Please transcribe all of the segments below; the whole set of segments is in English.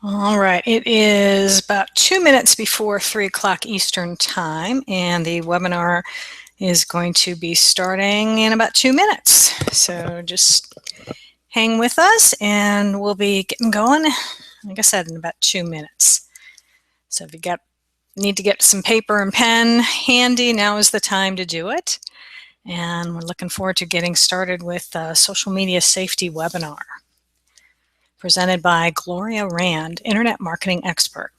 All right, it is about 2 minutes before 3 o'clock Eastern Time, and the webinar is going to be starting in about 2 minutes. So just hang with us and we'll be getting going, like I said, in about 2 minutes. So if you need to get some paper and pen handy, now is the time to do it. And we're looking forward to getting started with the social media safety webinar, presented by Gloria Rand, Internet Marketing Expert.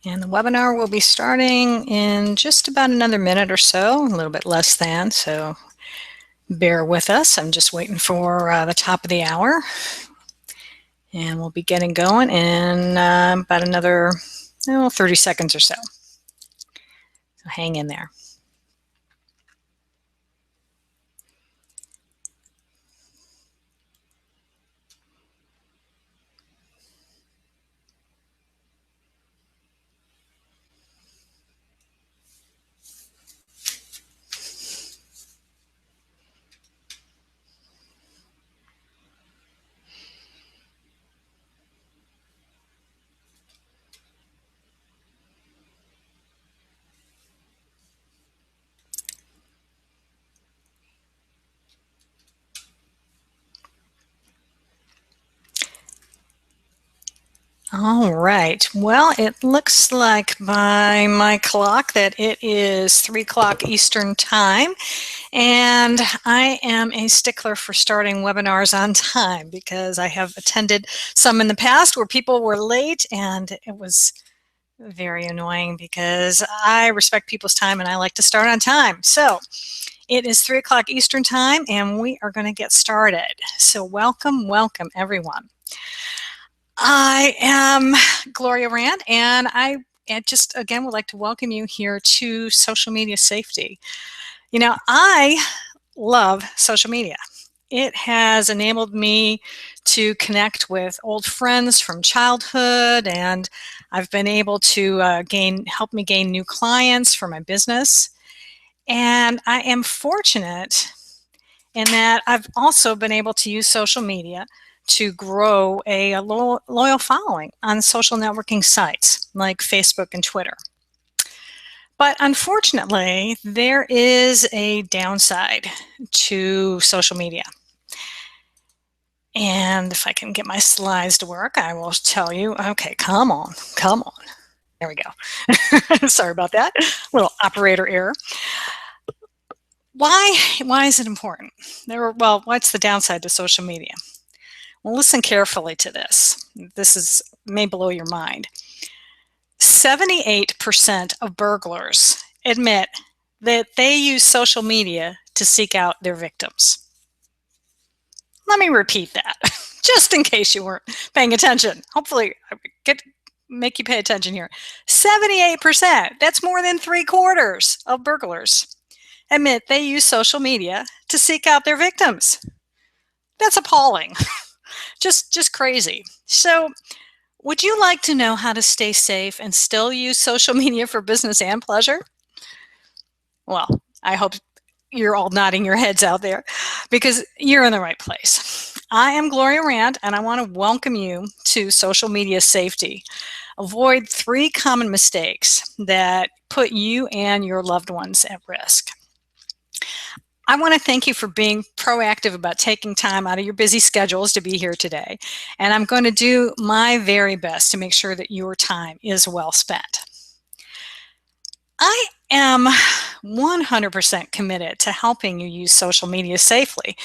And the webinar will be starting in just about another minute or so, a little bit less than, so bear with us. I'm just waiting for the top of the hour. And we'll be getting going in about another 30 seconds or so. So hang in there. All right, well, it looks like by my clock that it is 3 o'clock Eastern Time, and I am a stickler for starting webinars on time because I have attended some in the past where people were late, and it was very annoying because I respect people's time and I like to start on time. So it is 3 o'clock Eastern Time, and we are going to get started. So welcome, welcome, everyone. I am Gloria Rand, and I just, again, would like to welcome you here to Social Media Safety. You know, I love social media. It has enabled me to connect with old friends from childhood, and I've been able to help me gain new clients for my business. And I am fortunate in that I've also been able to use social media to grow a loyal following on social networking sites like Facebook and Twitter. But unfortunately, there is a downside to social media. And if I can get my slides to work, I will tell you. Okay, come on. There we go. Sorry about that. Little operator error. Why is it important? Well, what's the downside to social media? Well, listen carefully to this. This may blow your mind. 78% of burglars admit that they use social media to seek out their victims. Let me repeat that, just in case you weren't paying attention. Hopefully, make you pay attention here. 78%, that's more than 3/4 of burglars, admit they use social media to seek out their victims. That's appalling. Just crazy. So, would you like to know how to stay safe and still use social media for business and pleasure? Well, I hope you're all nodding your heads out there because you're in the right place. I am Gloria Rand, and I want to welcome you to Social Media Safety. Avoid 3 common mistakes that put you and your loved ones at risk. I want to thank you for being proactive about taking time out of your busy schedules to be here today. And I'm going to do my very best to make sure that your time is well spent. I am 100% committed to helping you use social media safely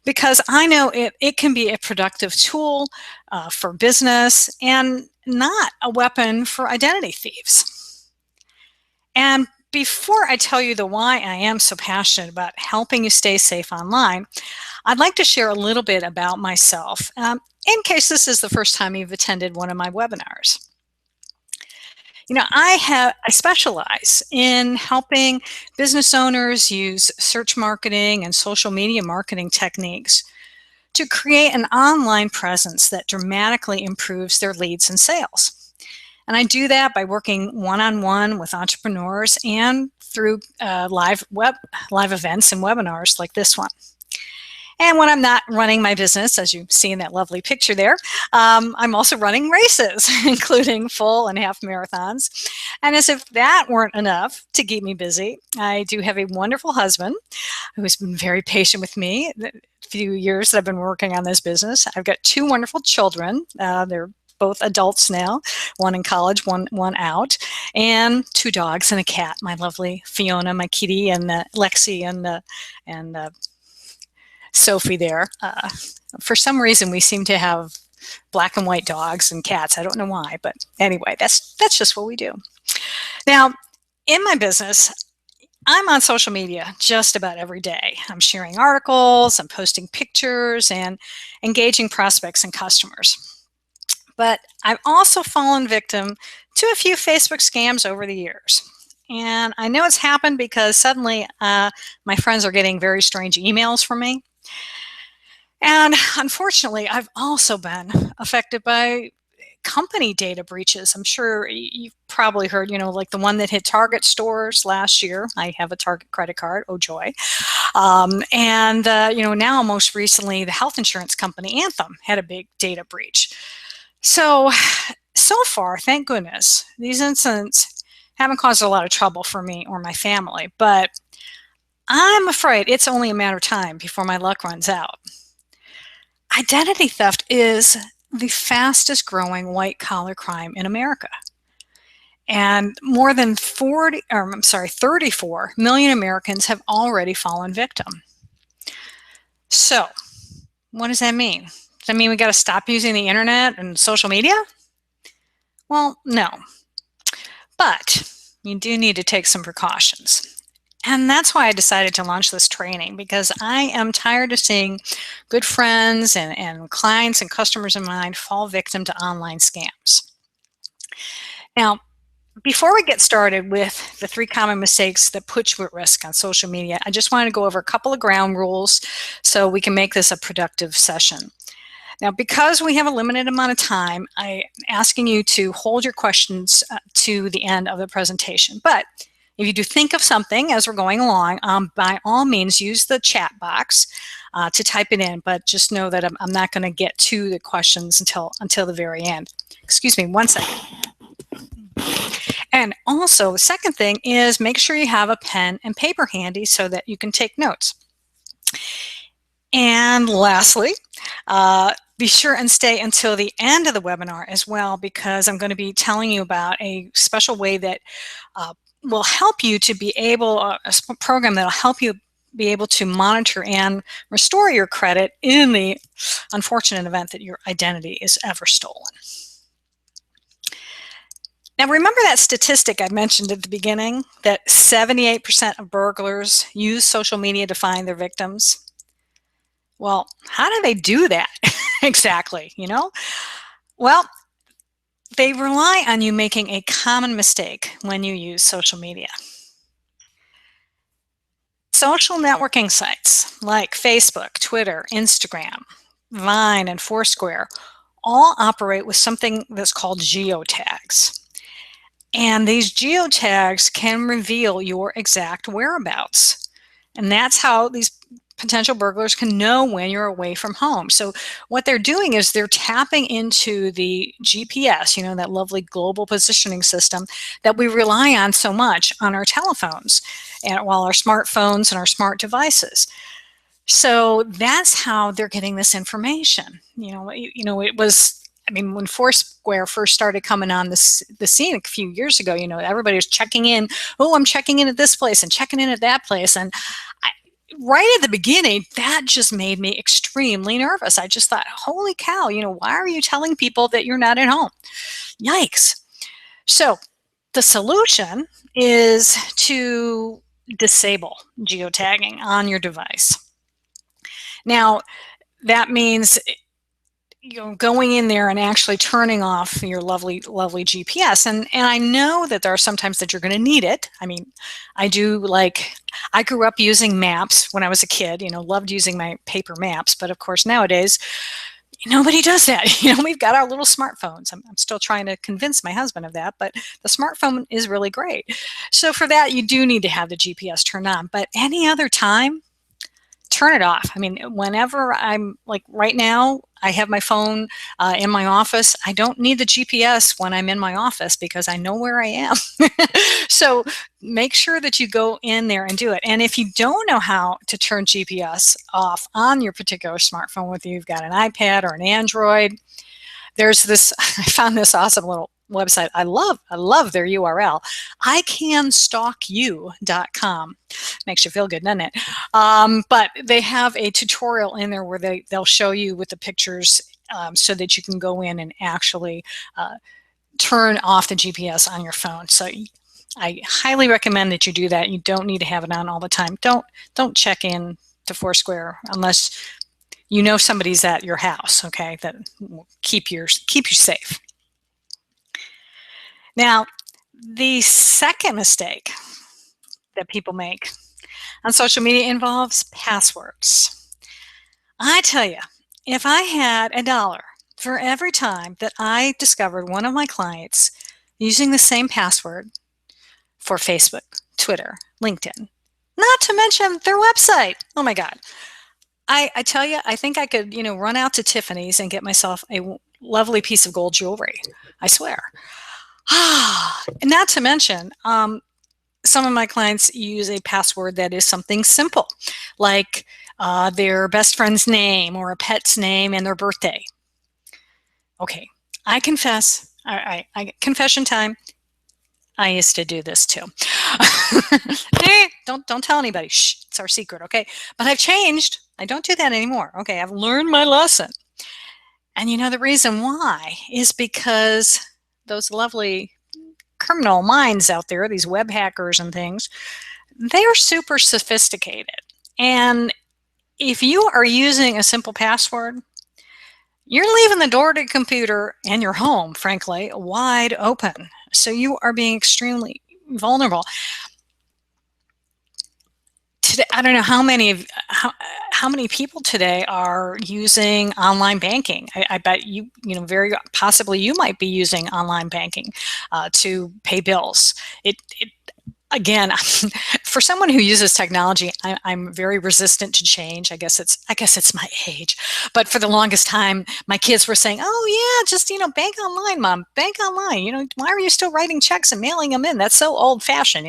because I know it can be a productive tool for business and not a weapon for identity thieves. And before I tell you the why I am so passionate about helping you stay safe online, I'd like to share a little bit about myself in case this is the first time you've attended one of my webinars. I specialize in helping business owners use search marketing and social media marketing techniques to create an online presence that dramatically improves their leads and sales. And I do that by working one-on-one with entrepreneurs and through live events and webinars like this one. And when I'm not running my business, as you see in that lovely picture there, I'm also running races, including full and half marathons. And as if that weren't enough to keep me busy, I do have a wonderful husband who's been very patient with me the few years that I've been working on this business. I've got two wonderful children. They're both adults now, one in college, one out, and two dogs and a cat, my lovely Fiona, my kitty, and Lexi and Sophie there. For some reason, we seem to have black and white dogs and cats. I don't know why, but anyway, that's just what we do. Now, in my business, I'm on social media just about every day. I'm sharing articles, I'm posting pictures, and engaging prospects and customers. But I've also fallen victim to a few Facebook scams over the years. And I know it's happened because suddenly my friends are getting very strange emails from me. And unfortunately, I've also been affected by company data breaches. I'm sure you've probably heard, like the one that hit Target stores last year. I have a Target credit card, oh joy. Now most recently, the health insurance company Anthem had a big data breach. So far, thank goodness, these incidents haven't caused a lot of trouble for me or my family, but I'm afraid it's only a matter of time before my luck runs out. Identity theft is the fastest growing white collar crime in America. And more than 34 million Americans have already fallen victim. So, what does that mean? Does that mean we got to stop using the internet and social media? Well, no. But you do need to take some precautions. And that's why I decided to launch this training, because I am tired of seeing good friends and clients and customers of mine fall victim to online scams. Now, before we get started with the 3 common mistakes that put you at risk on social media, I just wanted to go over a couple of ground rules so we can make this a productive session. Now, because we have a limited amount of time, I'm asking you to hold your questions to the end of the presentation. But if you do think of something as we're going along, by all means, use the chat box to type it in, but just know that I'm not going to get to the questions until the very end. Excuse me, one second. And also, the second thing is make sure you have a pen and paper handy so that you can take notes. And lastly, be sure and stay until the end of the webinar as well, because I'm going to be telling you about a special way that will help you to be able, a program that will help you be able to monitor and restore your credit in the unfortunate event that your identity is ever stolen. Now, remember that statistic I mentioned at the beginning, that 78% of burglars use social media to find their victims? Well, how do they do that exactly, Well, they rely on you making a common mistake when you use social media. Social networking sites like Facebook, Twitter, Instagram, Vine, and Foursquare all operate with something that's called geotags. And these geotags can reveal your exact whereabouts. And that's how these potential burglars can know when you're away from home. So what they're doing is they're tapping into the GPS, that lovely global positioning system that we rely on so much on our telephones. and while our smartphones and our smart devices. So that's how they're getting this information. It was, I mean, when Foursquare first started coming on the scene a few years ago, everybody was checking in. Oh, I'm checking in at this place and checking in at that place. And right at the beginning, that just made me extremely nervous. I just thought, holy cow, why are you telling people that you're not at home? Yikes. So the solution is to disable geotagging on your device. Now, that means going in there and actually turning off your lovely GPS. And I know that there are some times that you're going to need it. I mean, I grew up using maps when I was a kid, loved using my paper maps. But of course, nowadays, nobody does that. We've got our little smartphones. I'm still trying to convince my husband of that, but the smartphone is really great. So for that, you do need to have the GPS turned on. But any other time, turn it off. I mean, whenever I'm like right now, I have my phone in my office. I don't need the GPS when I'm in my office because I know where I am. So make sure that you go in there and do it. And if you don't know how to turn GPS off on your particular smartphone, whether you've got an iPad or an Android, there's this, I found this awesome little website. I love their URL, icanstalkyou.com. Makes you feel good, doesn't it? But they have a tutorial in there where they'll show you with the pictures so that you can go in and actually turn off the GPS on your phone. So I highly recommend that you do that. You don't need to have it on all the time. Don't check in to Foursquare unless you know somebody's at your house, okay, that will keep you safe. Now, the second mistake that people make on social media involves passwords. I tell you, if I had $1 for every time that I discovered one of my clients using the same password for Facebook, Twitter, LinkedIn, not to mention their website. Oh my God. I tell you, I think I could, run out to Tiffany's and get myself a lovely piece of gold jewelry. I swear. And not to mention, some of my clients use a password that is something simple, like their best friend's name or a pet's name and their birthday. Okay, I confess, I confession time. I used to do this too. Hey, don't tell anybody. Shh, it's our secret, okay? But I've changed. I don't do that anymore. Okay, I've learned my lesson. And the reason why is because those lovely criminal minds out there, these web hackers and things, they are super sophisticated. And if you are using a simple password, you're leaving the door to the computer and your home, frankly, wide open. So you are being extremely vulnerable. Today, I don't know how many people today are using online banking. I bet very possibly you might be using online banking to pay bills. Again, for someone who uses technology, I'm very resistant to change. I guess it's my age. But for the longest time, my kids were saying, "Oh yeah, just bank online, Mom. Bank online. Why are you still writing checks and mailing them in? That's so old-fashioned.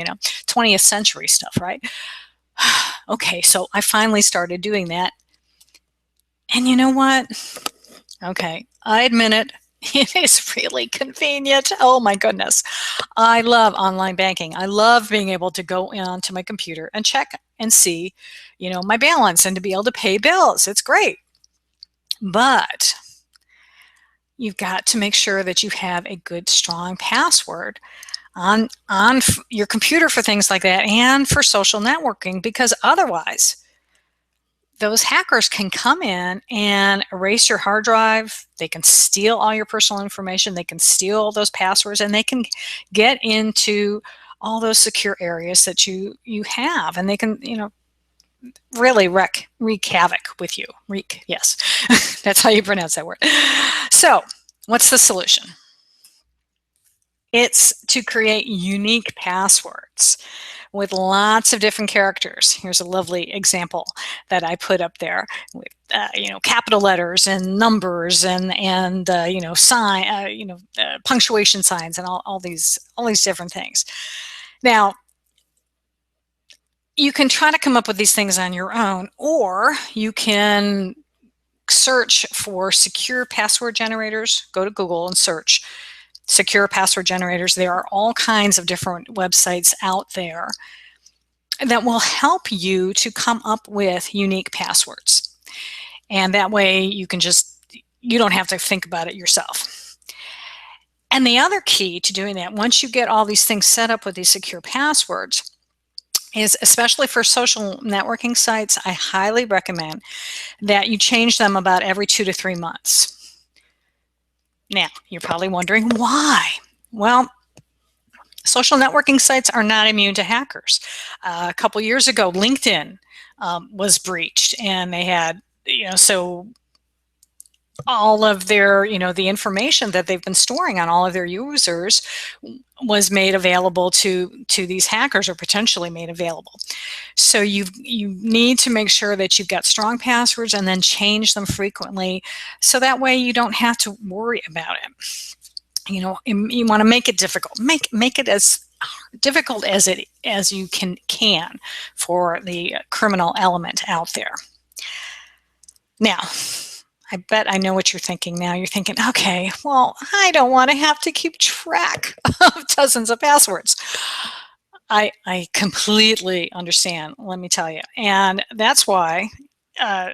20th century stuff, right?" Okay, so I finally started doing that. And you know what? Okay, I admit it. It is really convenient. Oh my goodness. I love online banking. I love being able to go onto my computer and check and see, my balance and to be able to pay bills. It's great. But you've got to make sure that you have a good, strong password on your computer for things like that and for social networking, because otherwise those hackers can come in and erase your hard drive. They can steal all your personal information. They can steal those passwords, and they can get into all those secure areas that you have, and they can, really wreak havoc with you. Yes, that's how you pronounce that word. So what's the solution? It's to create unique passwords with lots of different characters. Here's a lovely example that I put up there with, capital letters and numbers and punctuation signs and all these different things. Now, you can try to come up with these things on your own, or you can search for secure password generators. Go to Google and search secure password generators. There are all kinds of different websites out there that will help you to come up with unique passwords. And that way you don't have to think about it yourself. And the other key to doing that, once you get all these things set up with these secure passwords, is especially for social networking sites, I highly recommend that you change them about every 2 to 3 months. Now, you're probably wondering why. Well, social networking sites are not immune to hackers. A couple years ago, LinkedIn was breached, and they had, so all of their, the information that they've been storing on all of their users was made available to these hackers, or potentially made available. So you need to make sure that you've got strong passwords and then change them frequently, so that way you don't have to worry about it. You want to make it difficult. Make it as difficult as you can for the criminal element out there. Now, I bet I know what you're thinking now. You're thinking, okay, well, I don't want to have to keep track of dozens of passwords. I completely understand, let me tell you. And that's why,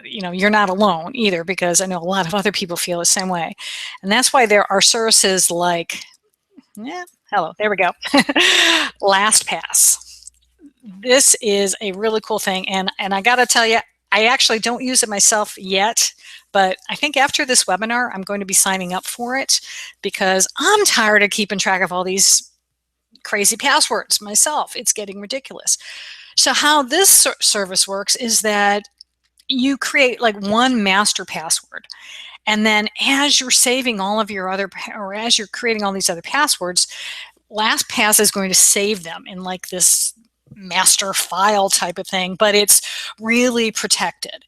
you're not alone either, because I know a lot of other people feel the same way. And that's why there are services like, hello, there we go, LastPass. This is a really cool thing. And I got to tell you, I actually don't use it myself yet, but I think after this webinar, I'm going to be signing up for it, because I'm tired of keeping track of all these crazy passwords myself. It's getting ridiculous. So how this service works is that you create like one master password. And then as you're saving all of your other, or as you're creating all these other passwords, LastPass is going to save them in like this master file type of thing, but it's really protected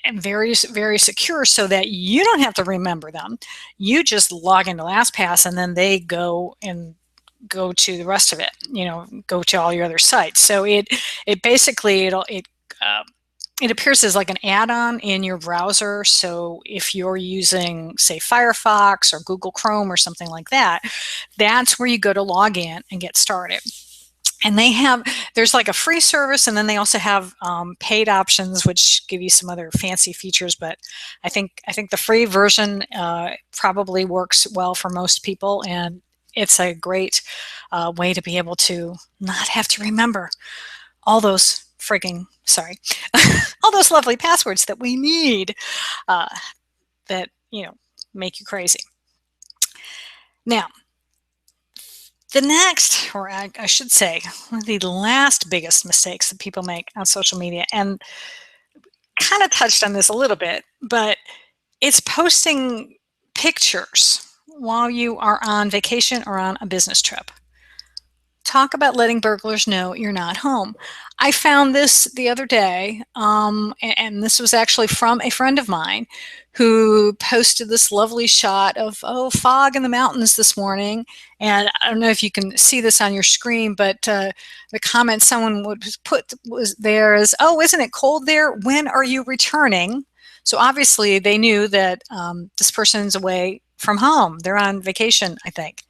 and very, very secure, so that you don't have to remember them. You just log into LastPass, and then they go to the rest of it, go to all your other sites. So it basically, it appears as like an add-on in your browser. So if you're using, say, Firefox or Google Chrome or something like that, that's where you go to log in and get started. And there's like a free service, and then they also have paid options, which give you some other fancy features. But I think the free version probably works well for most people, and it's a great way to be able to not have to remember all those all those lovely passwords that we need that make you crazy. Now, the next, or I should say, one of the last biggest mistakes that people make on social media, and kind of touched on this a little bit, but it's posting pictures while you are on vacation or on a business trip. Talk about letting burglars know you're not home. I found this the other day, and this was actually from a friend of mine who posted this lovely shot of, fog in the mountains this morning. And I don't know if you can see this on your screen, but the comment someone would put was there is, isn't it cold there? When are you returning? So obviously they knew that this person's away from home. They're on vacation, I think.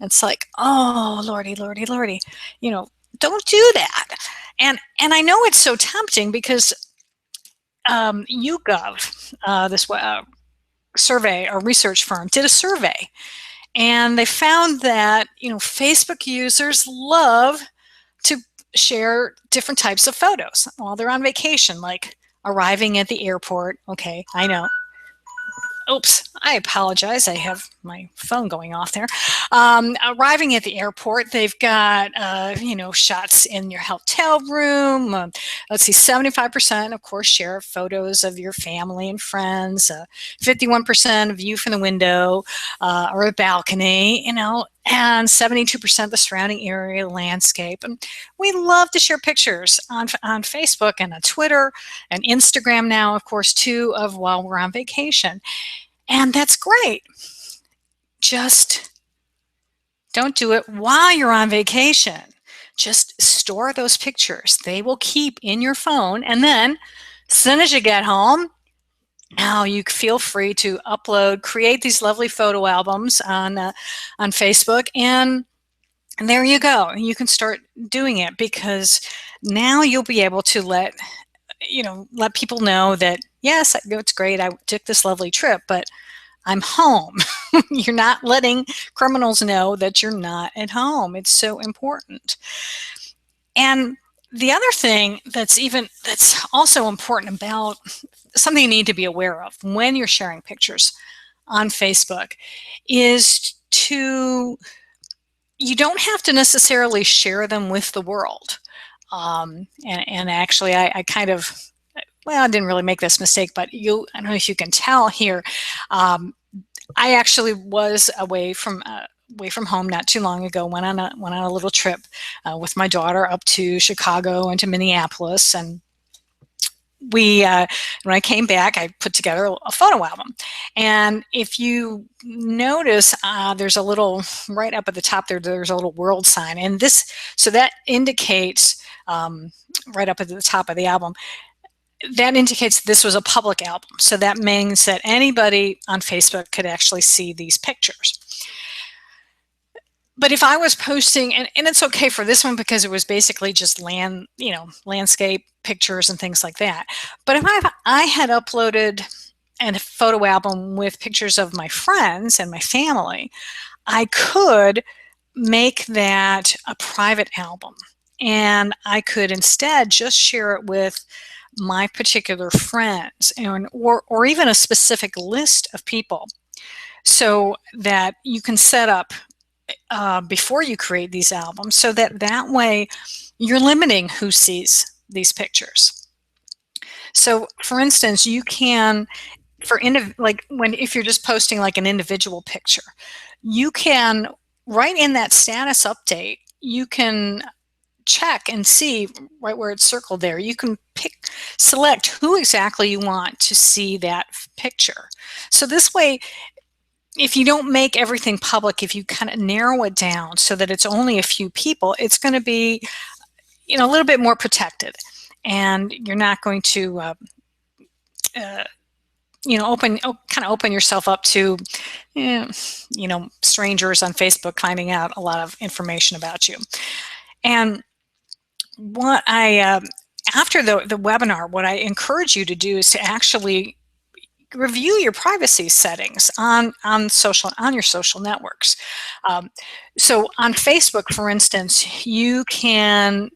It's like, oh, Lordy, Lordy, Lordy, don't do that. And I know it's so tempting, because YouGov, this survey or research firm, did a survey, and they found that Facebook users love to share different types of photos while they're on vacation, like arriving at the airport. Okay, I know. Oops, I apologize. I have my phone going off there. Arriving at the airport, they've got, shots in your hotel room. Let's see, 75%, of course, share photos of your family and friends. 51% view from the window or a balcony, and 72% the surrounding area, landscape. And we love to share pictures on Facebook and on Twitter and Instagram now, of course, too, of while we're on vacation. And that's great. Just don't do it while you're on vacation. just store those pictures. They will keep in your phone, and then as soon as you get home, now you feel free to upload, create these lovely photo albums on Facebook, and there you go. You can start doing it, because now you'll be able to let people know that, yes, it's great, I took this lovely trip, but I'm home. You're not letting criminals know that you're not at home. It's so important. And the other thing that's also important about something you need to be aware of when you're sharing pictures on Facebook is you don't have to necessarily share them with the world. And actually, I kind of, well, I didn't really make this mistake, but I don't know if you can tell here. I actually was away from home not too long ago. Went on a little trip with my daughter up to Chicago and to Minneapolis, and when I came back, I put together a photo album. And if you notice, there's a little, right up at the top there, there's a little world sign. And so that indicates, right up at the top of the album, that indicates this was a public album. So that means that anybody on Facebook could actually see these pictures. But if I was posting, and it's okay for this one because it was basically just landscape pictures and things like that. But if I had uploaded a photo album with pictures of my friends and my family, I could make that a private album. And I could instead just share it with my particular friends, or even a specific list of people, so that you can set up before you create these albums, so that way you're limiting who sees these pictures. So for instance, you can, if you're just posting like an individual picture, you can, right in that status update, you can check and see right where it's circled there. You can select who exactly you want to see that picture. So this way, if you don't make everything public, if you kind of narrow it down so that it's only a few people, it's going to be, a little bit more protected, and you're not going to, open yourself up to, strangers on Facebook finding out a lot of information about you. And what after the webinar, what I encourage you to do is to actually review your privacy settings on your social networks. So on Facebook, for instance, you can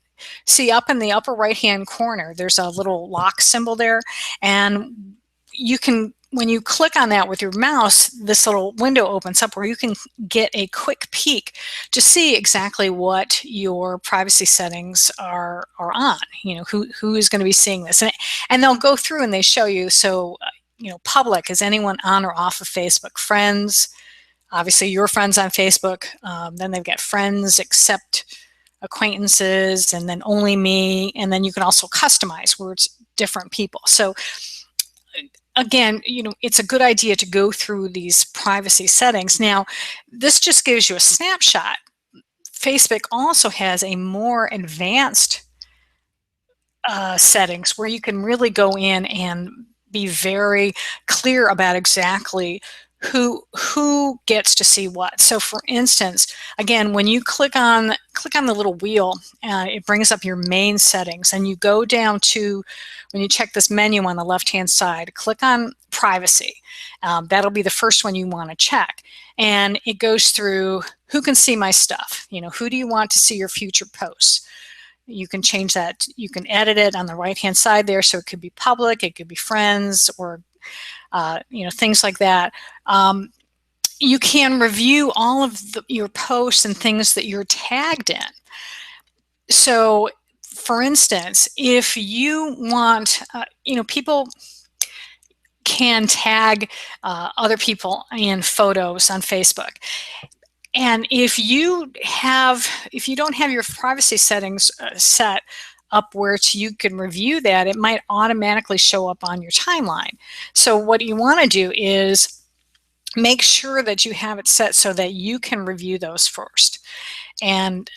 see up in the upper right hand corner, there's a little lock symbol there, and you can, when you click on that with your mouse, this little window opens up where you can get a quick peek to see exactly what your privacy settings are on. Who is going to be seeing this, and they'll go through and they show you. So public, is anyone on or off of Facebook? Friends, obviously your friends on Facebook. Then they've got friends except acquaintances, and then only me. And then you can also customize where it's different people. So again, it's a good idea to go through these privacy settings. Now, this just gives you a snapshot. Facebook also has a more advanced settings where you can really go in and be very clear about exactly who gets to see what. So for instance, again, when you click on the little wheel, it brings up your main settings, and you go down to, when you check this menu on the left hand side, click on privacy. That'll be the first one you want to check, and it goes through who can see my stuff. Who do you want to see your future posts? You can change that. You can edit it on the right hand side there, so it could be public, it could be friends, or things like that. You can review all of your posts and things that you're tagged in. So for instance, if you want, people can tag other people in photos on Facebook. And if you don't have your privacy settings set up where you can review that, it might automatically show up on your timeline. So what you want to do is make sure that you have it set so that you can review those first. And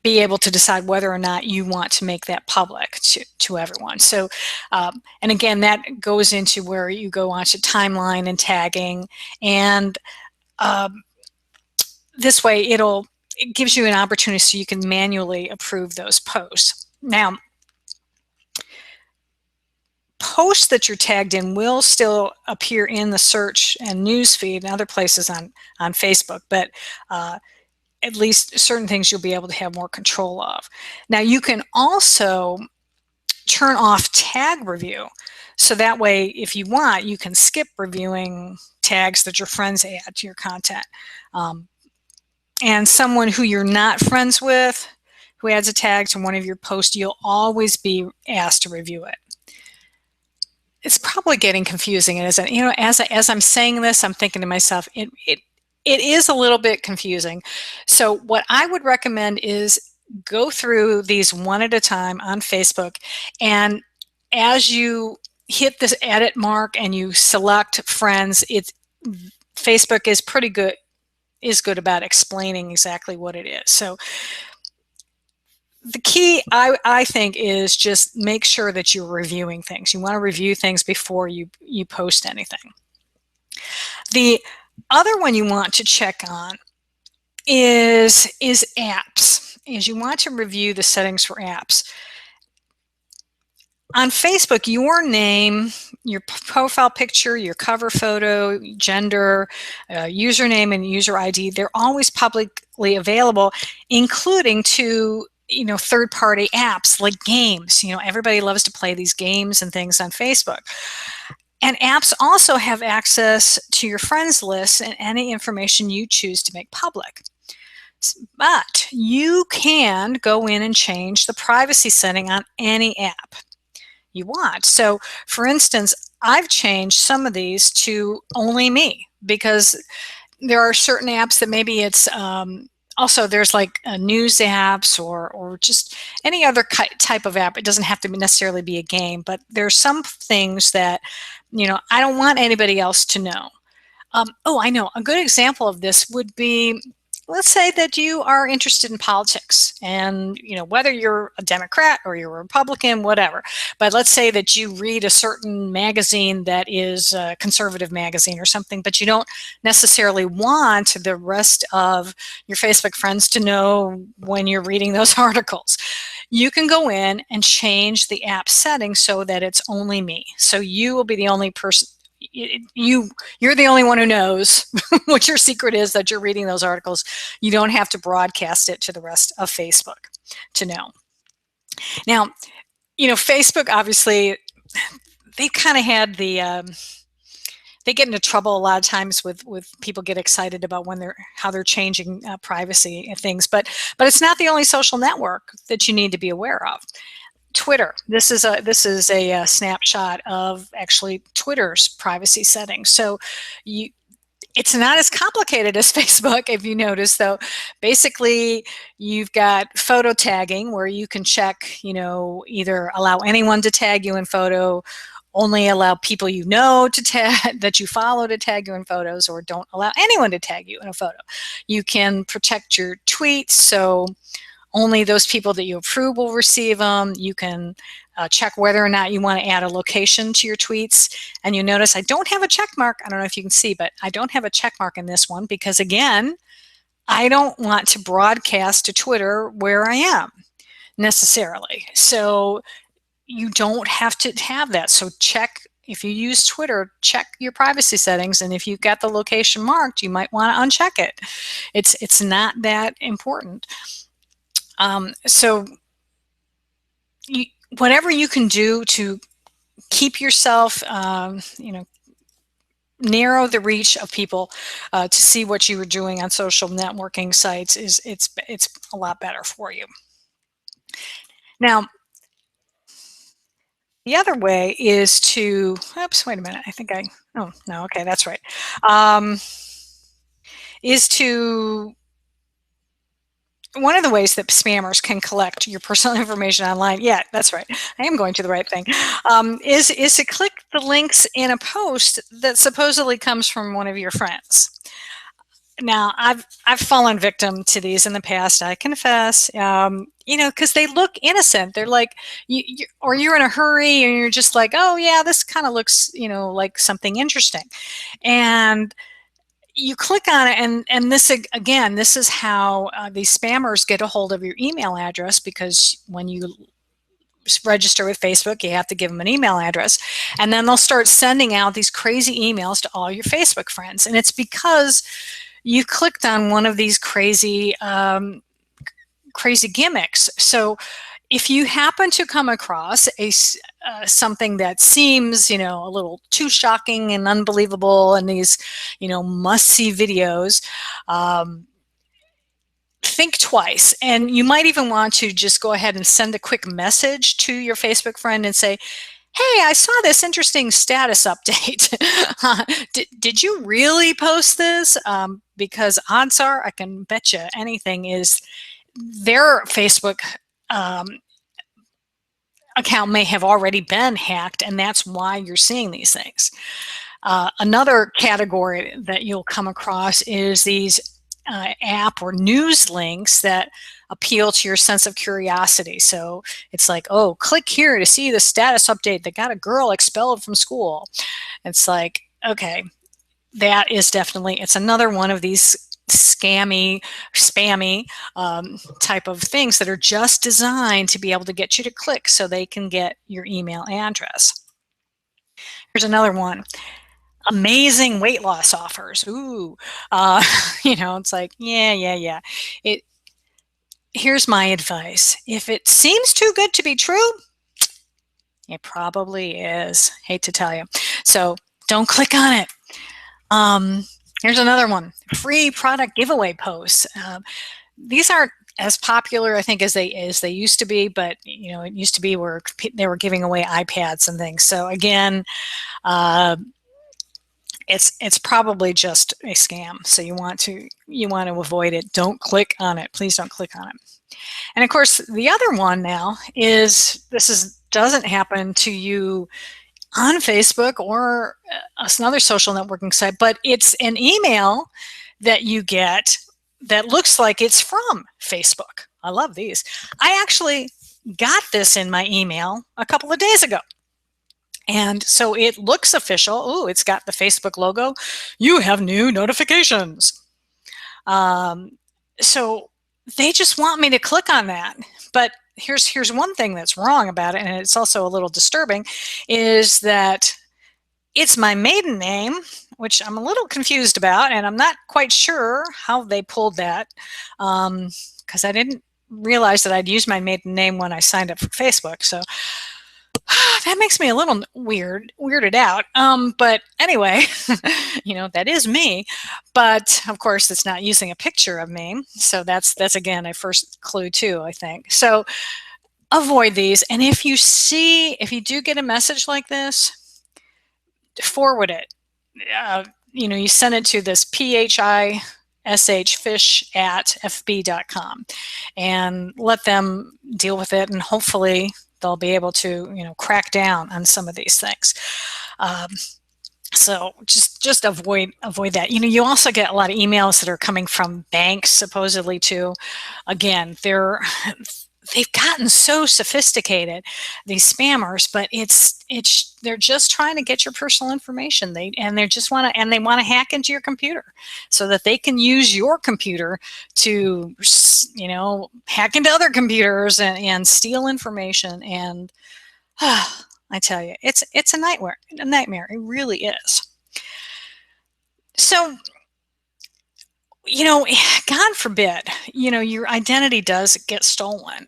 be able to decide whether or not you want to make that public to everyone. So, and again, that goes into where you go onto timeline and tagging, and this way it gives you an opportunity so you can manually approve those posts. Now, posts that you're tagged in will still appear in the search and news feed and other places on Facebook, but at least certain things you'll be able to have more control of. Now, you can also turn off tag review. So that way, if you want, you can skip reviewing tags that your friends add to your content. And someone who you're not friends with, who adds a tag to one of your posts, you'll always be asked to review it. It's probably getting confusing, and as I'm saying this, I'm thinking to myself, it is a little bit confusing. So what I would recommend is go through these one at a time on Facebook, and as you hit this edit mark and you select friends, Facebook is good about explaining exactly what it is. So the key, I think, is just make sure that you're reviewing things. You want to review things before you post anything. The other one you want to check on is apps. You want to review the settings for apps. On Facebook, your name, your profile picture, your cover photo, gender, username, and user ID, they're always publicly available, including to third-party apps like games. Everybody loves to play these games and things on Facebook. And apps also have access to your friends list and any information you choose to make public. But you can go in and change the privacy setting on any app you want. So, for instance, I've changed some of these to only me, because there are certain apps that maybe it's also, there's like news apps or just any other type of app. It doesn't have to necessarily be a game, but there's some things that I don't want anybody else to know. Oh, I know. A good example of this would be, let's say that you are interested in politics, and whether you're a Democrat or you're a Republican, whatever, but let's say that you read a certain magazine that is a conservative magazine or something, but you don't necessarily want the rest of your Facebook friends to know when you're reading those articles. You can go in and change the app setting so that it's only me. So you will be the only person. You're the only one who knows what your secret is, that you're reading those articles. You don't have to broadcast it to the rest of Facebook to know. Now, Facebook, obviously, they kind of had they get into trouble a lot of times with people get excited about how they're changing privacy and things, but it's not the only social network that you need to be aware of. Twitter. This is a snapshot of actually Twitter's privacy settings. So it's not as complicated as Facebook, if you notice, though. Basically, you've got photo tagging, where you can check, either allow anyone to tag you in photo, only allow people to tag that you follow to tag you in photos, or don't allow anyone to tag you in a photo. You can protect your tweets, so only those people that you approve will receive them. You can check whether or not you want to add a location to your tweets. And you notice I don't have a check mark. I don't know if you can see, but I don't have a check mark in this one because, again, I don't want to broadcast to Twitter where I am necessarily. So you don't have to have that. So check, if you use Twitter, check your privacy settings. And if you've got the location marked, you might want to uncheck it. It's not that important. So whatever you can do to keep yourself, narrow the reach of people to see what you were doing on social networking sites, it's a lot better for you. Now, the other way is to, oops, wait a minute. Oh, no, okay, that's right. Is to, one of the ways that spammers can collect your personal information online, yeah, that's right, I am going to the right thing, is to click the links in a post that supposedly comes from one of your friends. Now, I've fallen victim to these in the past. I confess, because they look innocent. They're like, or you're in a hurry, and you're just like, oh yeah, this kind of looks, like something interesting, and you click on it, and this again, this is how these spammers get a hold of your email address, because when you register with Facebook, you have to give them an email address, and then they'll start sending out these crazy emails to all your Facebook friends, and it's because you clicked on one of these crazy gimmicks. So if you happen to come across something that seems, a little too shocking and unbelievable, and these, must-see videos, think twice. And you might even want to just go ahead and send a quick message to your Facebook friend and say, hey, I saw this interesting status update. Did you really post this? Because odds are, I can bet you anything, is their Facebook account may have already been hacked, and that's why you're seeing these things. Another category that you'll come across is these app or news links that appeal to your sense of curiosity. So it's like, oh, click here to see the status update that got a girl expelled from school. It's like, okay, that is definitely, it's another one of these spammy type of things that are just designed to be able to get you to click so they can get your email address. Here's another one. Amazing weight loss offers. Ooh, it's like, yeah. Here's my advice. If it seems too good to be true, it probably is. Hate to tell you. So don't click on it. Here's another one. Free product giveaway posts. These aren't as popular, I think, as they used to be, but it used to be where they were giving away iPads and things. So again, it's probably just a scam. So you want to avoid it. Don't click on it. Please don't click on it. And of course, the other one now is, doesn't happen to you on Facebook or another social networking site, but it's an email that you get that looks like it's from Facebook. I love these. I actually got this in my email a couple of days ago. And so it looks official. Oh, it's got the Facebook logo. You have new notifications. So they just want me to click on that. But here's one thing that's wrong about it, and it's also a little disturbing, is that it's my maiden name, which I'm a little confused about, and I'm not quite sure how they pulled that, because I didn't realize that I'd used my maiden name when I signed up for Facebook. So that makes me a little weirded out. But anyway, that is me. But of course, it's not using a picture of me. So that's again a first clue too, I think. So avoid these. And if you do get a message like this, forward it. You send it to this fish@fb.com and let them deal with it, and hopefully they'll be able to, crack down on some of these things. So just avoid that. You also get a lot of emails that are coming from banks, supposedly too. Again, they've gotten so sophisticated, these spammers, but they're just trying to get your personal information. They want to hack into your computer so that they can use your computer to, hack into other computers and steal information. And I tell you, it's a nightmare. It really is. So, God forbid, your identity does get stolen.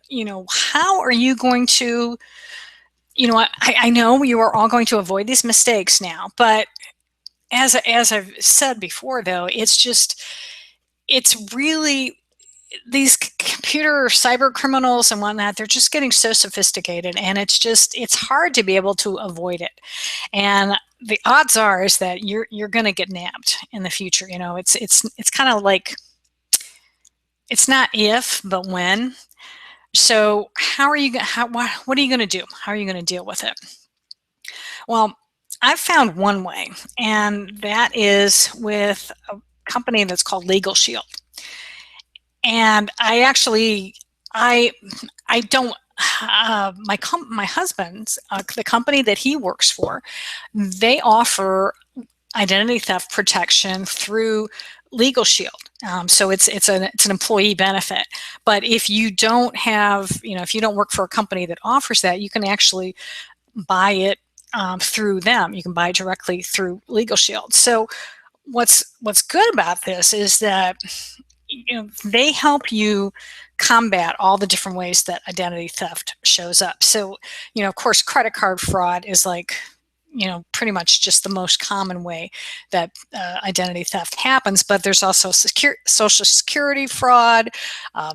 How are you going to, I know you are all going to avoid these mistakes now, but as I've said before, though, it's really, these computer cyber criminals and whatnot, they're just getting so sophisticated, and it's hard to be able to avoid it. And the odds are is that you're going to get nabbed in the future. It's kind of like, it's not if, but when. So what are you going to do? How are you going to deal with it? Well, I've found one way, and that is with company that's called Legal Shield. And I don't, my husband's, the company that he works for, they offer identity theft protection through Legal Shield. So it's an employee benefit. But if you don't have, if you don't work for a company that offers that, you can actually buy it through them. You can buy it directly through Legal Shield. So what's good about this is that they help you combat all the different ways that identity theft shows up. So, of course, credit card fraud is like, pretty much just the most common way that identity theft happens. But there's also Social Security fraud,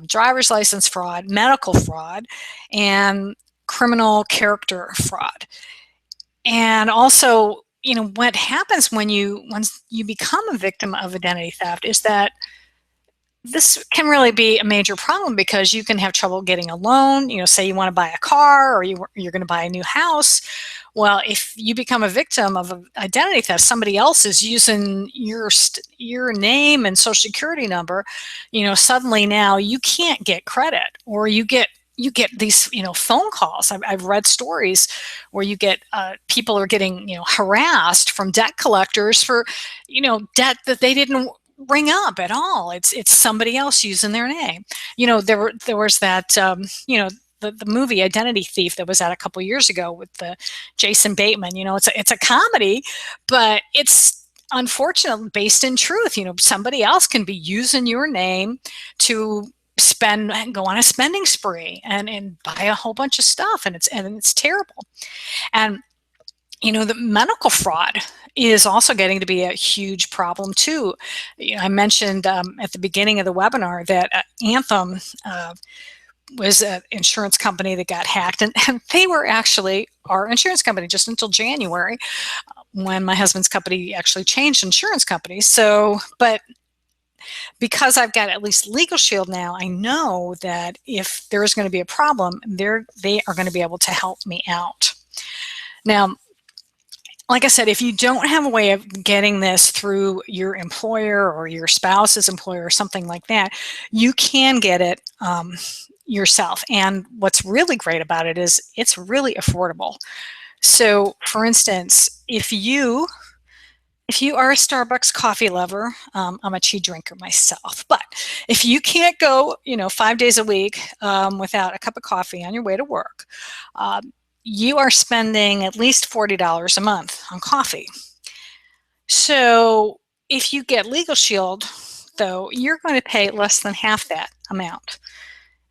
driver's license fraud, medical fraud, and criminal character fraud. And also, what happens once you become a victim of identity theft is that this can really be a major problem, because you can have trouble getting a loan. Say you want to buy a car, or you're going to buy a new house. Well, if you become a victim of identity theft, somebody else is using your name and social security number, suddenly now you can't get credit, or you get these phone calls. I've read stories where you get people are getting harassed from debt collectors for debt that they didn't ring up at all. It's somebody else using their name. There was that the movie Identity Thief that was out a couple years ago with the Jason Bateman. It's a comedy, but it's unfortunately based in truth. Somebody else can be using your name to go on a spending spree and buy a whole bunch of stuff, and it's terrible. And the medical fraud is also getting to be a huge problem too. I mentioned at the beginning of the webinar that Anthem was an insurance company that got hacked, and they were actually our insurance company just until January, when my husband's company actually changed insurance companies. So, but because I've got at least Legal Shield now, I know that if there is going to be a problem, they are going to be able to help me out. Now, like I said, if you don't have a way of getting this through your employer or your spouse's employer or something like that, you can get it yourself. And what's really great about it is it's really affordable. So, for instance, if you are a Starbucks coffee lover, I'm a tea drinker myself, but if you can't go, 5 days a week without a cup of coffee on your way to work, you are spending at least $40 a month on coffee. So if you get Legal Shield, though, you're going to pay less than half that amount.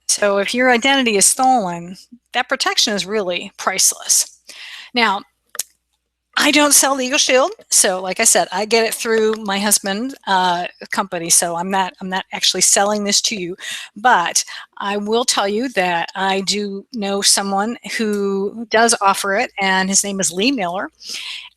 So if your identity is stolen, that protection is really priceless. Now, I don't sell Legal Shield, so like I said, I get it through my husband's company. So I'm not actually selling this to you, but I will tell you that I do know someone who does offer it, and his name is Lee Miller.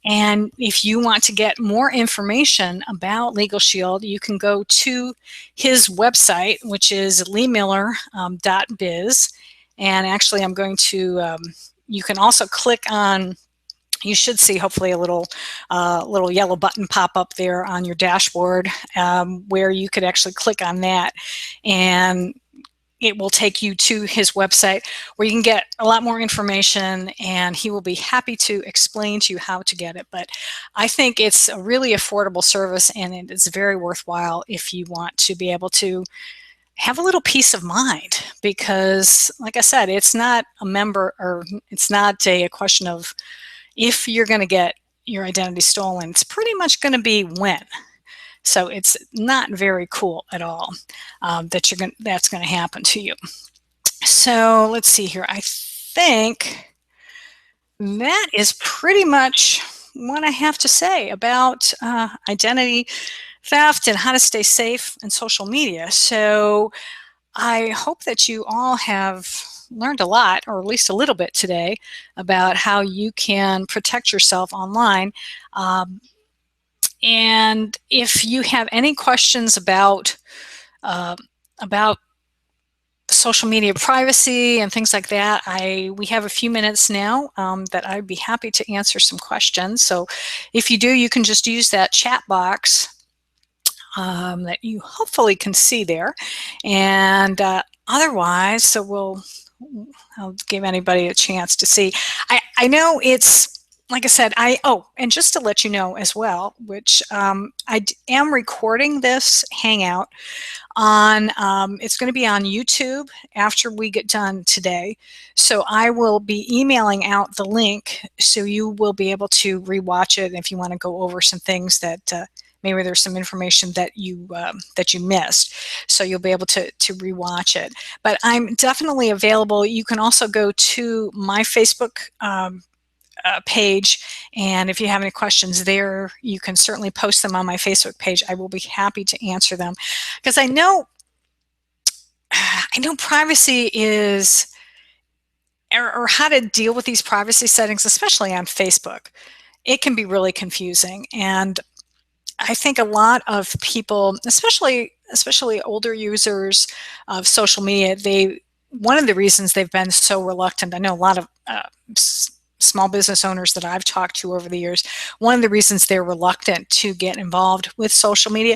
And if you want to get more information about Legal Shield, you can go to his website, which is leemiller.biz. And actually, I'm going to. You can also click on. You should see hopefully a little yellow button pop up there on your dashboard where you could actually click on that, and it will take you to his website where you can get a lot more information, and he will be happy to explain to you how to get it. But I think it's a really affordable service, and it is very worthwhile if you want to be able to have a little peace of mind, because like I said, it's not a question of if you're going to get your identity stolen. It's pretty much going to be when. So it's not very cool at all that's going to happen to you. So let's see here. I think that is pretty much what I have to say about identity theft and how to stay safe in social media. So I hope that you all have learned a lot, or at least a little bit today, about how you can protect yourself online. And if you have any questions about social media privacy and things like that, we have a few minutes now that I'd be happy to answer some questions. So if you do, you can just use that chat box that you hopefully can see there. And otherwise, I'll give anybody a chance to see. I know it's, like I said, and just to let you know as well, which am recording this Hangout on, it's going to be on YouTube after we get done today. So I will be emailing out the link so you will be able to rewatch it if you want to go over some things that maybe there's some information that you missed. So you'll be able to rewatch it. But I'm definitely available. You can also go to my Facebook page, and if you have any questions there, you can certainly post them on my Facebook page. I will be happy to answer them, because I know privacy is, or how to deal with these privacy settings, especially on Facebook. It can be really confusing, and I think a lot of people, especially older users of social media, one of the reasons they've been so reluctant, I know a lot of small business owners that I've talked to over the years, one of the reasons they're reluctant to get involved with social media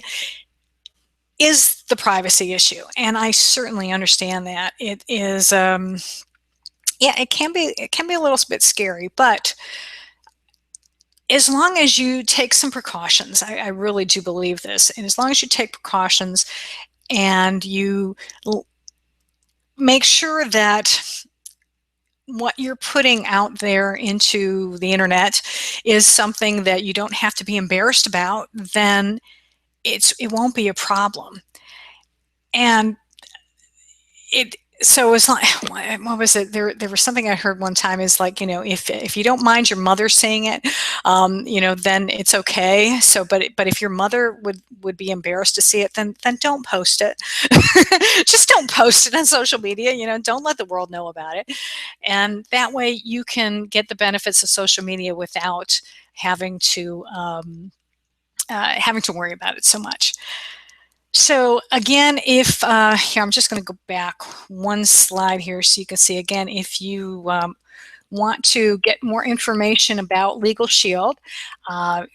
is the privacy issue. And I certainly understand that. It is, yeah, it can be a little bit scary, but as long as you take some precautions, I really do believe this, and as long as you take precautions and you make sure that what you're putting out there into the internet is something that you don't have to be embarrassed about, then it won't be a problem. And so it's like, what was it? There was something I heard one time is like, if you don't mind your mother seeing it, then it's okay. So, but if your mother would be embarrassed to see it, then don't post it. Just don't post it on social media. Don't let the world know about it, and that way you can get the benefits of social media without having to worry about it so much. So again, if here, I'm just going to go back one slide here so you can see again, if you want to get more information about Legal Shield,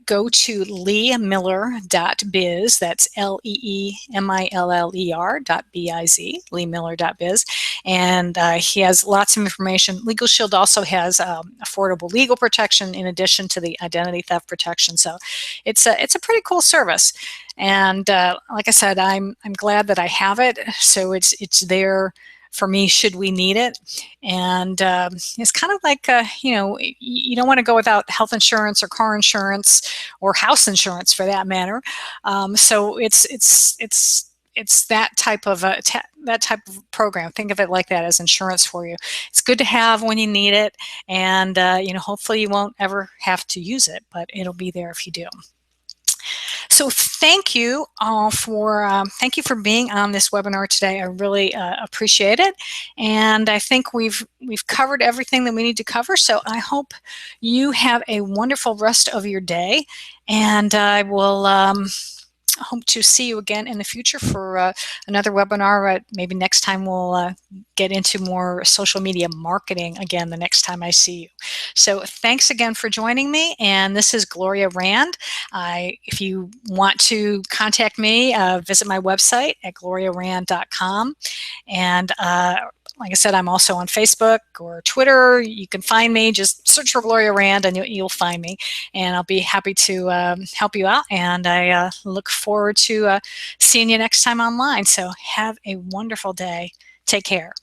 go to leemiller.biz. That's leemiller.biz, leemiller.biz. And he has lots of information. Legal Shield also has affordable legal protection in addition to the identity theft protection. So it's a pretty cool service. And like I said, I'm glad that I have it. So it's there for me should we need it. And it's kind of like, you don't want to go without health insurance or car insurance or house insurance for that matter. So it's that type of program. Think of it like that, as insurance for you. It's good to have when you need it, and hopefully you won't ever have to use it, but it'll be there if you do. So thank you all for being on this webinar today. I really appreciate it, and I think we've covered everything that we need to cover. So I hope you have a wonderful rest of your day, and I will hope to see you again in the future for another webinar. Maybe next time we'll get into more social media marketing again the next time I see you. So thanks again for joining me, and this is Gloria Rand. If you want to contact me, visit my website at gloriarand.com, and like I said, I'm also on Facebook or Twitter. You can find me. Just search for Gloria Rand and you'll find me. And I'll be happy to help you out. And I look forward to seeing you next time online. So have a wonderful day. Take care.